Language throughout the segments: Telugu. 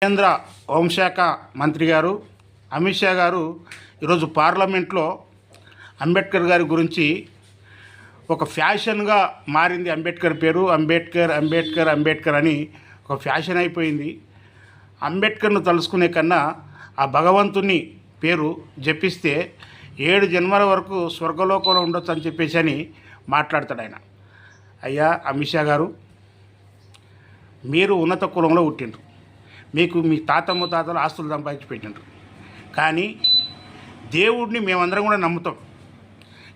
కేంద్ర హోంశాఖ మంత్రి గారు అమిత్ షా గారు ఈరోజు పార్లమెంట్లో అంబేద్కర్ గారి గురించి ఒక ఫ్యాషన్గా మారింది. అంబేద్కర్ పేరు అంబేద్కర్ అంబేద్కర్ అంబేద్కర్ అని ఒక ఫ్యాషన్ అయిపోయింది. అంబేద్కర్ను తలుసుకునే కన్నా ఆ భగవంతుని పేరు జపిస్తే 7 జన్మల వరకు స్వర్గలోకంలో ఉండొచ్చు అని చెప్పేసి అని మాట్లాడతాడు ఆయన. అయ్యా అమిత్ షా గారు, మీరు ఉన్నత కులంలో పుట్టిండ్రు, మీకు మీ తాతమ్మ తాతలు ఆస్తులు సంపాదించి పెట్టిండ్రు. కానీ దేవుడిని మేమందరం కూడా నమ్ముతాం.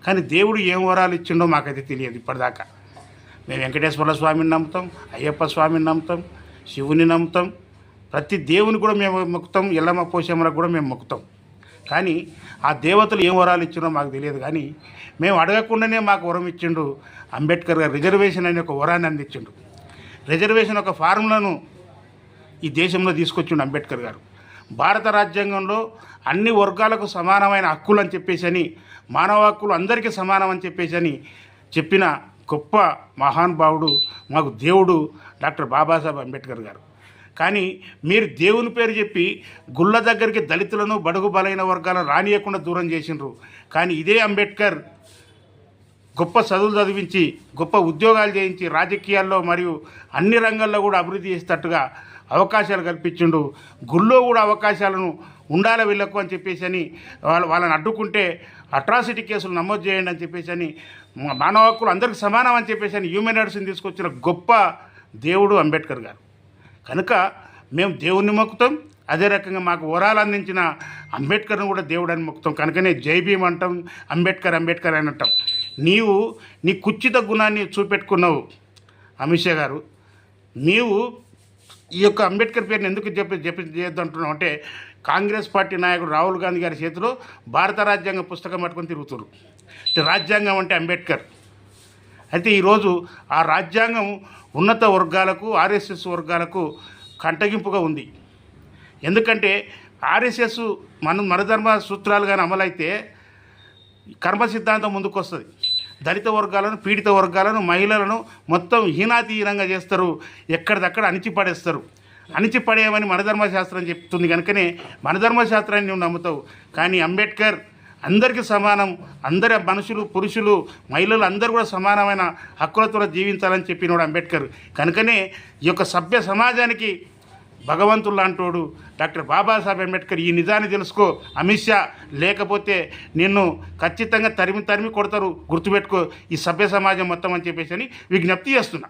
కానీ దేవుడు ఏం వరాలు ఇచ్చిండో మాకైతే తెలియదు ఇప్పటిదాకా. మేము వెంకటేశ్వర స్వామిని నమ్ముతాం, అయ్యప్ప స్వామిని నమ్ముతాం, శివుని నమ్ముతాం, ప్రతి దేవుని కూడా మేము మొక్కుతాం, ఎల్లమ్మ పోషమ్మలకు కూడా మేము మొక్కుతాం. కానీ ఆ దేవతలు ఏం వరాలు ఇచ్చిండో మాకు తెలియదు. కానీ మేము అడగకుండానే మాకు వరం ఇచ్చిండు అంబేద్కర్ గారు. రిజర్వేషన్ అనే ఒక వరాన్ని అందించిండు. రిజర్వేషన్ ఒక ఫార్ములాను ఈ దేశంలో తీసుకొచ్చిండు అంబేద్కర్ గారు. భారత రాజ్యాంగంలో అన్ని వర్గాలకు సమానమైన హక్కులు అని చెప్పేసి అని, మానవ హక్కులు అందరికీ సమానం అని చెప్పేసి అని చెప్పిన గొప్ప మహానుభావుడు మాకు దేవుడు డాక్టర్ బాబాసాహెబ్ అంబేద్కర్ గారు. కానీ మీరు దేవుని పేరు చెప్పి గుళ్ళ దగ్గరికి దళితులను బడుగు బలైన వర్గాలను రానియకుండా దూరం చేసిండ్రు. కానీ ఇదే అంబేద్కర్ గొప్ప చదువులు చదివించి గొప్ప ఉద్యోగాలు చేయించి రాజకీయాల్లో మరియు అన్ని రంగాల్లో కూడా అభివృద్ధి చేసేటట్టుగా అవకాశాలు కల్పించిండు. గుళ్ళో కూడా అవకాశాలను ఉండాలి వీళ్ళకు అని చెప్పేసి అని వాళ్ళని అడ్డుకుంటే అట్రాసిటీ కేసులు నమోదు చేయండి అని చెప్పేసి అని, మానవ హక్కులు అందరికీ సమానం అని చెప్పేసి అని హ్యూమన్ రైట్స్ని తీసుకొచ్చిన గొప్ప దేవుడు అంబేద్కర్ గారు. కనుక మేము దేవుణ్ణి మొక్కుతాం, అదే రకంగా మాకు వరాలు అందించిన అంబేద్కర్ని కూడా దేవుడు అని మొక్కుతాం. కనుకనే జై భీమ్ అంటాం, అంబేద్కర్ అంబేద్కర్ అని అంటాం. నీవు నీ కుచిత గుణాన్ని చూపెట్టుకున్నావు అమిత్ షా గారు. నీవు ఈ యొక్క అంబేద్కర్ పేరుని ఎందుకు చేయొద్దంటున్నావు అంటే, కాంగ్రెస్ పార్టీ నాయకుడు రాహుల్ గాంధీ గారి చేతిలో భారత రాజ్యాంగ పుస్తకం పట్టుకొని తిరుగుతున్నారు. రాజ్యాంగం అంటే అంబేద్కర్. అయితే ఈరోజు ఆ రాజ్యాంగం ఉన్నత వర్గాలకు, ఆర్ఎస్ఎస్ వర్గాలకు కంటగింపుగా ఉంది. ఎందుకంటే ఆర్ఎస్ఎస్ మనధర్మ సూత్రాలు కానీ అమలైతే కర్మ సిద్ధాంతం ముందుకు వస్తుంది. దళిత వర్గాలను, పీడిత వర్గాలను, మహిళలను మొత్తం హీనాతీహీనంగా చేస్తారు, ఎక్కడిదక్కడ అణిచిపడేస్తారు. అణిచిపడేయమని మనధర్మశాస్త్రం చెప్తుంది. కనుకనే మనధర్మశాస్త్రాన్ని నువ్వు నమ్ముతావు. కానీ అంబేద్కర్ అందరికీ సమానం, అందరి మనుషులు, పురుషులు, మహిళలు అందరూ కూడా సమానమైన హక్కులతో జీవించాలని చెప్పినోడు అంబేద్కర్. కనుకనే ఈ యొక్క సభ్య సమాజానికి భగవంతుడు లాంటోడు డాక్టర్ బాబాసాహెబ్ అంబేద్కర్. ఈ నిజాన్ని తెలుసుకో అమిత్ షా, లేకపోతే నిన్ను ఖచ్చితంగా తరిమి కొడతారు. గుర్తుపెట్టుకో ఈ సభ్య సమాజం మొత్తం అని చెప్పేసి అని విజ్ఞప్తి చేస్తున్నా.